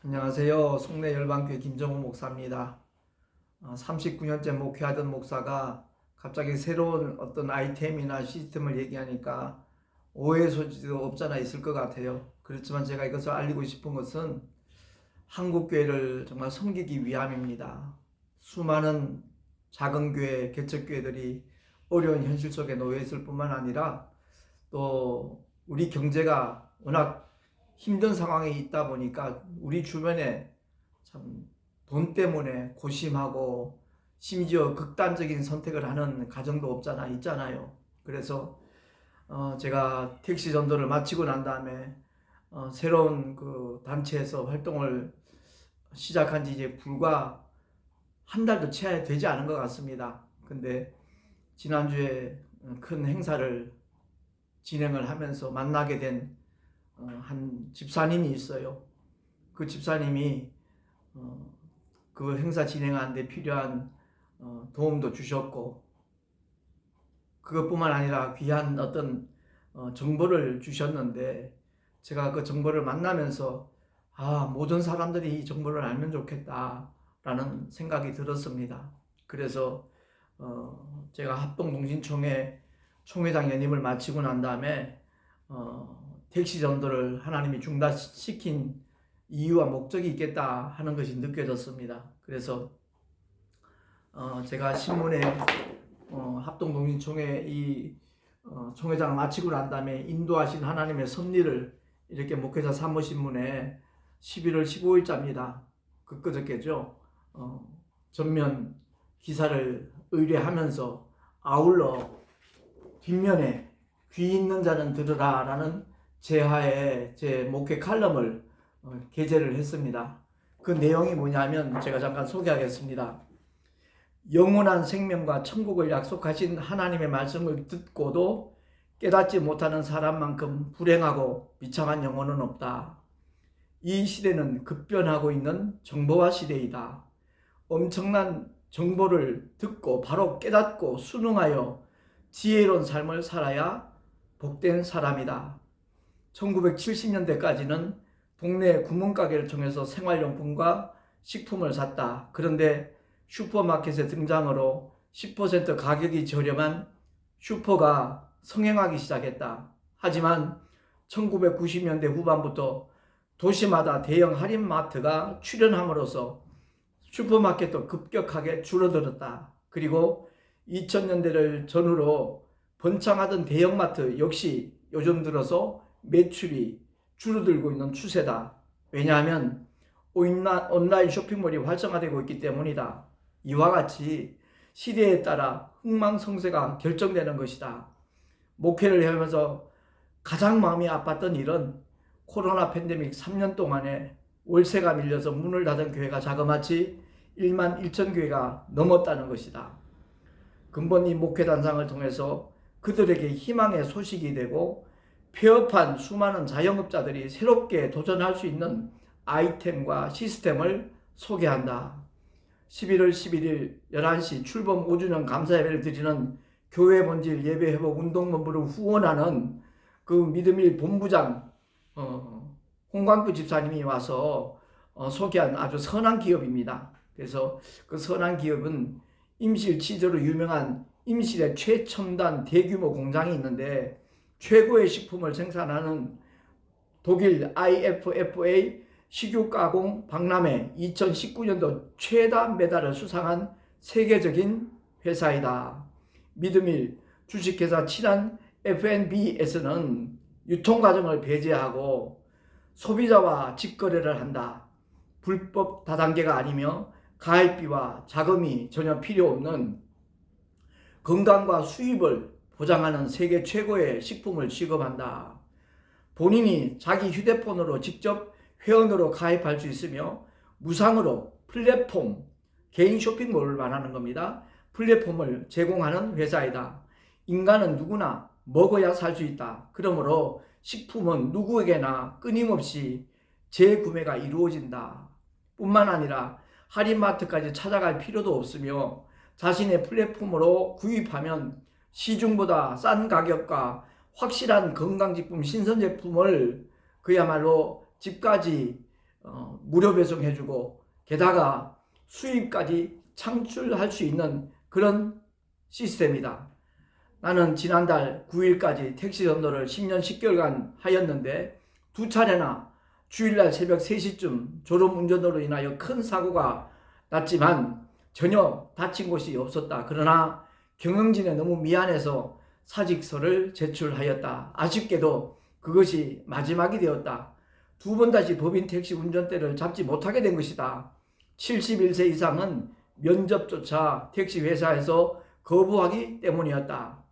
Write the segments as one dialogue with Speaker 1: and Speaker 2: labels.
Speaker 1: 안녕하세요. 송내 열방교회 김정우 목사입니다. 39년째 목회하던 목사가 갑자기 새로운 어떤 아이템이나 시스템을 얘기하니까 오해 소지도 없잖아 있을 것 같아요. 그렇지만 제가 이것을 알리고 싶은 것은 한국교회를 정말 섬기기 위함입니다. 수많은 작은 교회, 개척교회들이 어려운 현실 속에 놓여 있을 뿐만 아니라 또 우리 경제가 워낙 힘든 상황에 있다 보니까 우리 주변에 참 돈 때문에 고심하고 심지어 극단적인 선택을 하는 가정도 없잖아 있잖아요. 그래서 제가 택시 전도를 마치고 난 다음에 새로운 그 단체에서 활동을 시작한 지 이제 불과 한 달도 채 되지 않은 것 같습니다. 근데 지난주에 큰 행사를 진행을 하면서 만나게 된 한 집사님이 있어요. 그 집사님이 그 행사 진행하는 데 필요한 도움도 주셨고, 그것뿐만 아니라 귀한 어떤 정보를 주셨는데, 제가 그 정보를 만나면서 모든 사람들이 이 정보를 알면 좋겠다라는 생각이 들었습니다. 그래서 제가 합동동신총회 총회장 연임을 마치고 난 다음에 택시 전도를 하나님이 중단시킨 이유와 목적이 있겠다 하는 것이 느껴졌습니다. 그래서 제가 신문에 합동동신총회 이 총회장을 마치고 난 다음에 인도하신 하나님의 섭리를 이렇게 목회자 사무신문에 11월 15일자입니다. 그저께죠. 전면 기사를 의뢰하면서 아울러 뒷면에 귀 있는 자는 들으라 라는 제하에 제 목회 칼럼을 게재를 했습니다. 그 내용이 뭐냐면 제가 잠깐 소개하겠습니다. 영원한 생명과 천국을 약속하신 하나님의 말씀을 듣고도 깨닫지 못하는 사람만큼 불행하고 비참한 영혼은 없다. 이 시대는 급변하고 있는 정보화 시대이다. 엄청난 정보를 듣고 바로 깨닫고 순응하여 지혜로운 삶을 살아야 복된 사람이다. 1970년대까지는 동네 구멍가게를 통해서 생활용품과 식품을 샀다. 그런데 슈퍼마켓의 등장으로 10% 가격이 저렴한 슈퍼가 성행하기 시작했다. 하지만 1990년대 후반부터 도시마다 대형 할인마트가 출현함으로써 슈퍼마켓도 급격하게 줄어들었다. 그리고 2000년대를 전후로 번창하던 대형마트 역시 요즘 들어서 매출이 줄어들고 있는 추세다. 왜냐하면 온라인 쇼핑몰이 활성화되고 있기 때문이다. 이와 같이 시대에 따라 흥망성쇠가 결정되는 것이다. 목회를 하면서 가장 마음이 아팠던 일은 코로나 팬데믹 3년 동안에 월세가 밀려서 문을 닫은 교회가 자그마치 1만 1천 교회가 넘었다는 것이다. 근본 이 목회 단상을 통해서 그들에게 희망의 소식이 되고 폐업한 수많은 자영업자들이 새롭게 도전할 수 있는 아이템과 시스템을 소개한다. 11월 11일 11시 출범 5주년 감사예배를 드리는 교회 본질 예배회복 운동본부를 후원하는 그 믿음일 본부장 홍광규 집사님이 와서 소개한 아주 선한 기업입니다. 그래서 그 선한 기업은 임실 치즈로 유명한 임실의 최첨단 대규모 공장이 있는데 최고의 식품을 생산하는 독일 IFFA 식유가공 박람회 2019년도 최다 메달을 수상한 세계적인 회사이다. 믿음일 주식회사 친한 F&B에서는 유통과정을 배제하고 소비자와 직거래를 한다. 불법 다단계가 아니며 가입비와 자금이 전혀 필요 없는 건강과 수입을 보장하는 세계 최고의 식품을 취급한다. 본인이 자기 휴대폰으로 직접 회원으로 가입할 수 있으며 무상으로 플랫폼, 개인 쇼핑몰을 말하는 겁니다. 플랫폼을 제공하는 회사이다. 인간은 누구나 먹어야 살 수 있다. 그러므로 식품은 누구에게나 끊임없이 재구매가 이루어진다. 뿐만 아니라 할인마트까지 찾아갈 필요도 없으며 자신의 플랫폼으로 구입하면 시중보다 싼 가격과 확실한 건강식품 신선제품을 그야말로 집까지 무료 배송해주고 게다가 수입까지 창출할 수 있는 그런 시스템이다. 나는 지난달 9일까지 택시 전도를 10년 10개월간 하였는데 두 차례나 주일날 새벽 3시쯤 졸음운전으로 인하여 큰 사고가 났지만 전혀 다친 곳이 없었다. 그러나 경영진에 너무 미안해서 사직서를 제출하였다. 아쉽게도 그것이 마지막이 되었다. 두 번 다시 법인 택시 운전대를 잡지 못하게 된 것이다. 71세 이상은 면접조차 택시 회사에서 거부하기 때문이었다.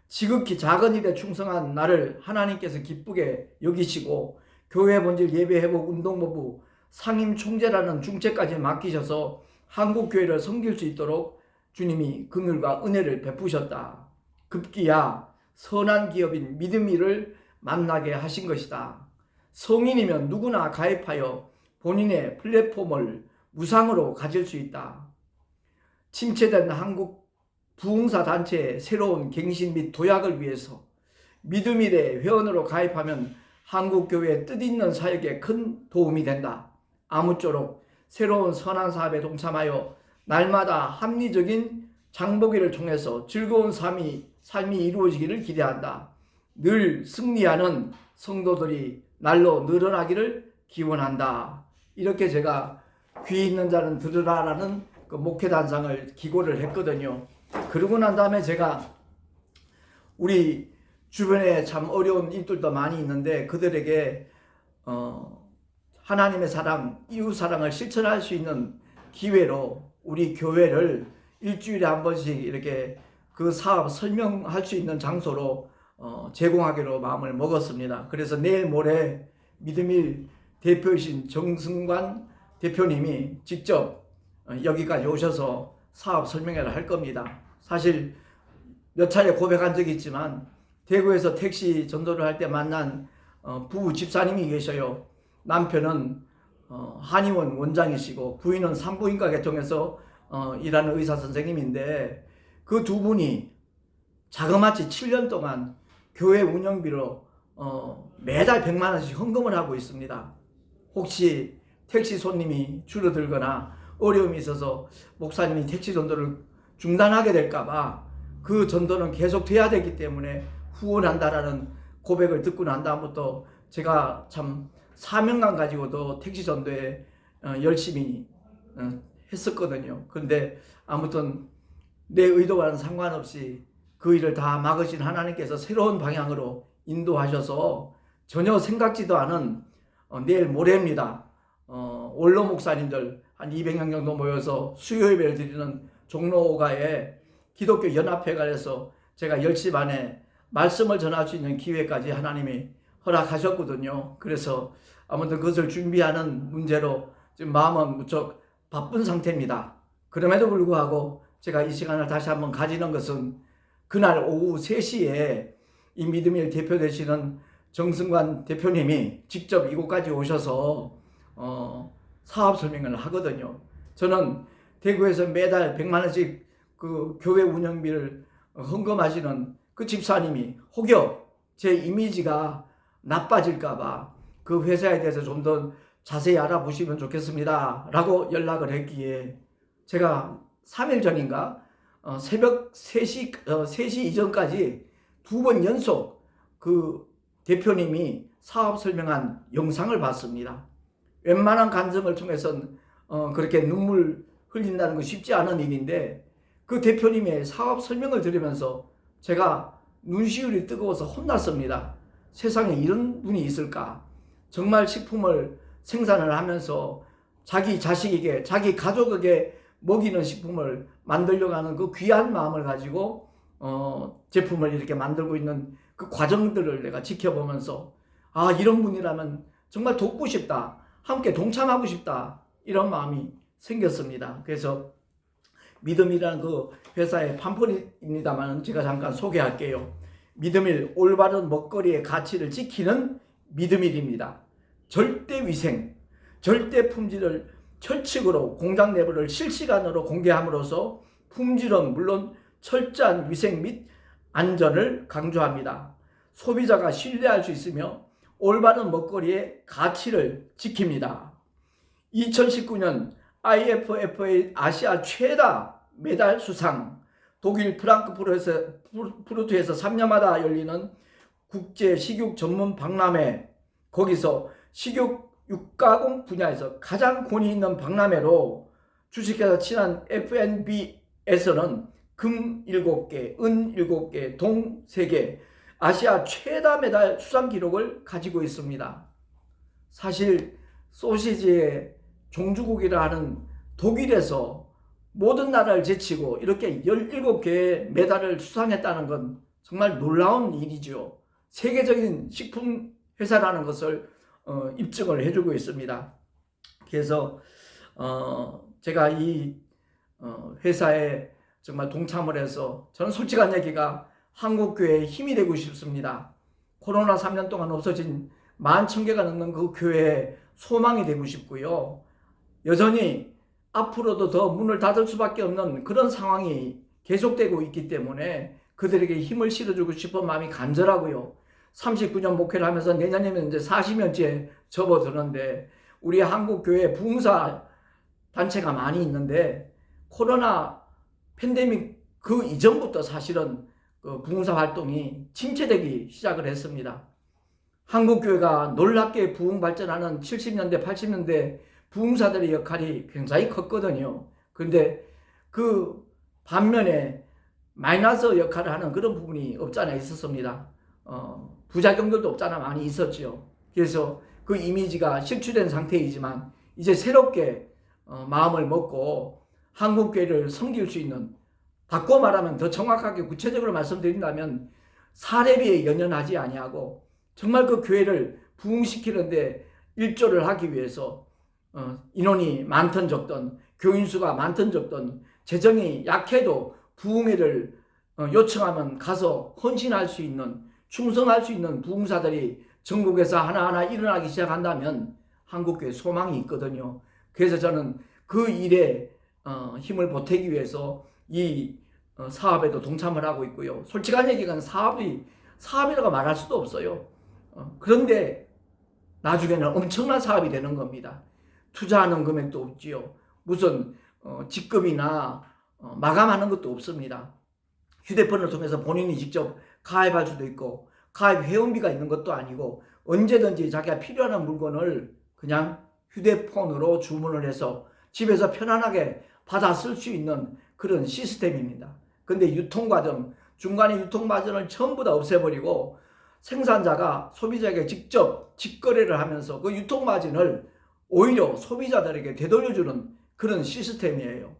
Speaker 1: 지극히 작은 일에 충성한 나를 하나님께서 기쁘게 여기시고 교회 본질 예배회복 운동본부 상임 총재라는 중책까지 맡기셔서 한국교회를 섬길 수 있도록 주님이 긍휼과 은혜를 베푸셨다. 급기야 선한 기업인 믿음이를 만나게 하신 것이다. 성인이면 누구나 가입하여 본인의 플랫폼을 무상으로 가질 수 있다. 침체된 한국 부흥사 단체의 새로운 갱신 및 도약을 위해서 믿음일의 회원으로 가입하면 한국교회의 뜻있는 사역에 큰 도움이 된다. 아무쪼록 새로운 선한 사업에 동참하여 날마다 합리적인 장보기를 통해서 즐거운 삶이 이루어지기를 기대한다. 늘 승리하는 성도들이 날로 늘어나기를 기원한다. 이렇게 제가 귀 있는 자는 들으라라는 그 목회단상을 기고를 했거든요. 그러고 난 다음에 제가 우리 주변에 참 어려운 일들도 많이 있는데 그들에게 하나님의 사랑, 이웃 사랑을 실천할 수 있는 기회로 우리 교회를 일주일에 한 번씩 이렇게 그 사업 설명할 수 있는 장소로 제공하기로 마음을 먹었습니다. 그래서 내일 모레 믿음일 대표이신 정승관 대표님이 직접 여기까지 오셔서 사업 설명회를 할 겁니다. 사실 몇 차례 고백한 적이 있지만 대구에서 택시 전도를 할 때 만난 부부 집사님이 계셔요. 남편은 한의원 원장이시고 부인은 산부인과 계통에서 일하는 의사 선생님인데 그 두 분이 자그마치 7년 동안 교회 운영비로 매달 100만 원씩 헌금을 하고 있습니다. 혹시 택시 손님이 줄어들거나 어려움이 있어서 목사님이 택시 전도를 중단하게 될까봐 그 전도는 계속 돼야 되기 때문에 후원한다라는 고백을 듣고 난 다음부터 제가 참 사명감 가지고도 택시 전도에 열심히 했었거든요. 그런데 아무튼 내 의도와는 상관없이 그 일을 다 막으신 하나님께서 새로운 방향으로 인도하셔서 전혀 생각지도 않은 내일 모레입니다. 원로 목사님들 한 200명 정도 모여서 수요 예배를 드리는 종로가에 기독교 연합회관에서 제가 10시 반에 말씀을 전할 수 있는 기회까지 하나님이 허락하셨거든요. 그래서 아무튼 그것을 준비하는 문제로 지금 마음은 무척 바쁜 상태입니다. 그럼에도 불구하고 제가 이 시간을 다시 한번 가지는 것은 그날 오후 3시에 이 믿음일 대표 되시는 정승관 대표님이 직접 이곳까지 오셔서 사업 설명을 하거든요. 저는 대구에서 매달 100만 원씩 그 교회 운영비를 헌금하시는 그 집사님이 혹여 제 이미지가 나빠질까봐 그 회사에 대해서 좀 더 자세히 알아보시면 좋겠습니다 라고 연락을 했기에 제가 3일 전인가 새벽 3시 이전까지 2번 연속 그 대표님이 사업 설명한 영상을 봤습니다. 웬만한 간증을 통해서는 그렇게 눈물 흘린다는 건 쉽지 않은 일인데 그 대표님의 사업 설명을 들으면서 제가 눈시울이 뜨거워서 혼났습니다. 세상에 이런 분이 있을까? 정말 식품을 생산을 하면서 자기 자식에게, 자기 가족에게 먹이는 식품을 만들려고 하는 그 귀한 마음을 가지고 제품을 이렇게 만들고 있는 그 과정들을 내가 지켜보면서 아, 이런 분이라면 정말 돕고 싶다, 함께 동참하고 싶다, 이런 마음이 생겼습니다. 그래서 믿음이라는 그 회사의 팜플입니다만 제가 잠깐 소개할게요. 믿음일, 올바른 먹거리의 가치를 지키는 믿음일입니다. 절대 위생, 절대 품질을 철칙으로 공장 내부를 실시간으로 공개함으로써 품질은 물론 철저한 위생 및 안전을 강조합니다. 소비자가 신뢰할 수 있으며 올바른 먹거리의 가치를 지킵니다. 2019년 IFFA 아시아 최다 메달 수상, 독일 프랑크푸르트에서 3년마다 열리는 국제 식육 전문 박람회, 거기서 식육 육가공 분야에서 가장 권위 있는 박람회로 주식회사 친한 FNB에서는 금 7개, 은 7개, 동 3개, 아시아 최다 메달 수상 기록을 가지고 있습니다. 사실 소시지의 종주국이라 하는 독일에서 모든 나라를 제치고 이렇게 17개의 메달을 수상했다는 건 정말 놀라운 일이죠. 세계적인 식품 회사라는 것을 입증을 해주고 있습니다. 그래서 제가 이 회사에 정말 동참을 해서 저는 솔직한 얘기가 한국교회에 힘이 되고 싶습니다. 코로나 3년 동안 없어진 11,000개가 넘는 그 교회에 소망이 되고 싶고요. 여전히 앞으로도 더 문을 닫을 수밖에 없는 그런 상황이 계속되고 있기 때문에 그들에게 힘을 실어주고 싶은 마음이 간절하고요. 39년 목회를 하면서 내년이면 이제 40년째 접어드는데 우리 한국교회 부흥사 단체가 많이 있는데 코로나 팬데믹 그 이전부터 사실은 그 부흥사 활동이 침체되기 시작을 했습니다. 한국교회가 놀랍게 부흥 발전하는 70년대, 80년대 부흥사들의 역할이 굉장히 컸거든요. 그런데 그 반면에 마이너스 역할을 하는 그런 부분이 없잖아 있었습니다. 부작용들도 없잖아 많이 있었죠. 그래서 그 이미지가 실추된 상태이지만 이제 새롭게 마음을 먹고 한국교회를 섬길 수 있는, 바꿔 말하면 더 정확하게 구체적으로 말씀드린다면 사례비에 연연하지 아니하고 정말 그 교회를 부흥시키는데 일조를 하기 위해서 인원이 많든 적든 교인수가 많든 적든 재정이 약해도 부흥회를 요청하면 가서 헌신할 수 있는, 충성할 수 있는 부흥사들이 전국에서 하나하나 일어나기 시작한다면 한국교회 소망이 있거든요. 그래서 저는 그 일에 힘을 보태기 위해서 이 사업에도 동참을 하고 있고요. 솔직한 얘기가 사업이라고 말할 수도 없어요. 그런데 나중에는 엄청난 사업이 되는 겁니다. 투자하는 금액도 없지요. 무슨 직급이나 마감하는 것도 없습니다. 휴대폰을 통해서 본인이 직접 가입할 수도 있고 가입 회원비가 있는 것도 아니고 언제든지 자기가 필요한 물건을 그냥 휴대폰으로 주문을 해서 집에서 편안하게 받아 쓸 수 있는 그런 시스템입니다. 근데 유통과정, 중간에 유통과정을 전부 다 없애버리고 생산자가 소비자에게 직접 직거래를 하면서 그 유통마진을 오히려 소비자들에게 되돌려주는 그런 시스템이에요.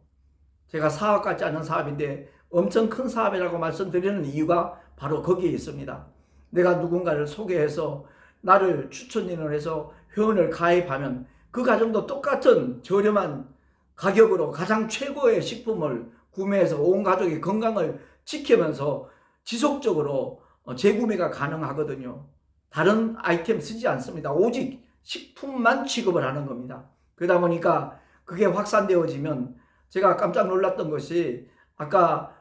Speaker 1: 제가 사업 같지 않은 사업인데 엄청 큰 사업이라고 말씀드리는 이유가 바로 거기에 있습니다. 내가 누군가를 소개해서 나를 추천인을 해서 회원을 가입하면 그 가정도 똑같은 저렴한 가격으로 가장 최고의 식품을 구매해서 온 가족의 건강을 지키면서 지속적으로 재구매가 가능하거든요. 다른 아이템 쓰지 않습니다. 오직 식품만 취급을 하는 겁니다. 그러다 보니까 그게 확산되어지면 제가 깜짝 놀랐던 것이, 아까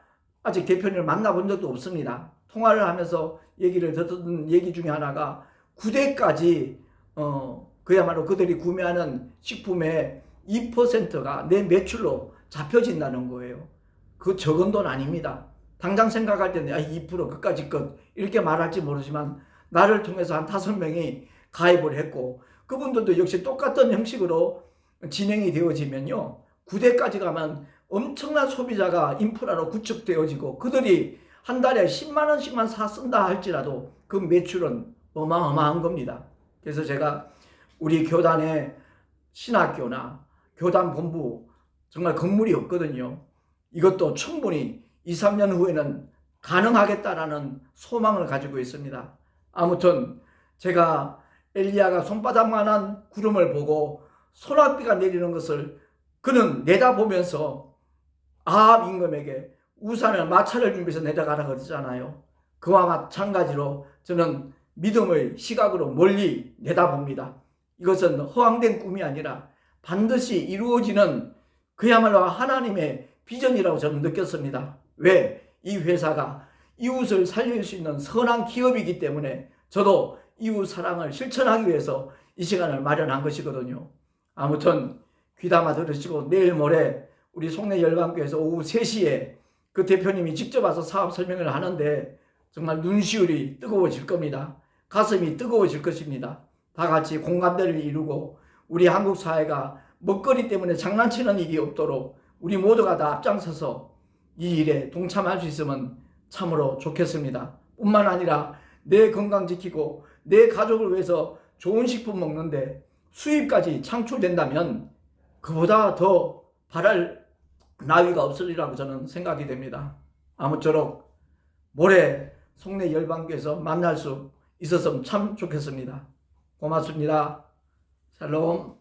Speaker 1: 아직 대표님을 만나본 적도 없습니다. 통화를 하면서 얘기를 듣던 얘기 중에 하나가 9대까지 그야말로 그들이 구매하는 식품의 2%가 내 매출로 잡혀진다는 거예요. 그 적은 돈 아닙니다. 당장 생각할 때는 2% 그까짓 것 이렇게 말할지 모르지만 나를 통해서 한 5명이 가입을 했고 그분들도 역시 똑같은 형식으로 진행이 되어지면요, 9대까지 가면 엄청난 소비자가 인프라로 구축되어지고 그들이 한 달에 10만 원씩만 쓴다 할지라도 그 매출은 어마어마한 겁니다. 그래서 제가 우리 교단의 신학교나 교단 본부 정말 건물이 없거든요. 이것도 충분히 2, 3년 후에는 가능하겠다라는 소망을 가지고 있습니다. 아무튼 제가 엘리야가 손바닥만한 구름을 보고 소낙비가 내리는 것을 그는 내다보면서 아합 임금에게 우산을 마차를 준비해서 내려가라 그러잖아요. 그와 마찬가지로 저는 믿음의 시각으로 멀리 내다봅니다. 이것은 허황된 꿈이 아니라 반드시 이루어지는 그야말로 하나님의 비전이라고 저는 느꼈습니다. 왜? 이 회사가 이웃을 살릴 수 있는 선한 기업이기 때문에 저도 이웃 사랑을 실천하기 위해서 이 시간을 마련한 것이거든요. 아무튼 귀담아 들으시고 내일 모레 우리 송내 열방교회에서 오후 3시에 그 대표님이 직접 와서 사업 설명을 하는데 정말 눈시울이 뜨거워질 겁니다. 가슴이 뜨거워질 것입니다. 다 같이 공감대를 이루고 우리 한국 사회가 먹거리 때문에 장난치는 일이 없도록 우리 모두가 다 앞장서서 이 일에 동참할 수 있으면 참으로 좋겠습니다. 뿐만 아니라 내 건강 지키고 내 가족을 위해서 좋은 식품 먹는데 수입까지 창출된다면 그보다 더 바랄 나위가 없으리라고 저는 생각이 됩니다. 아무쪼록 모레 송내 열방교에서 만날 수 있었으면 참 좋겠습니다. 고맙습니다. 샬롬.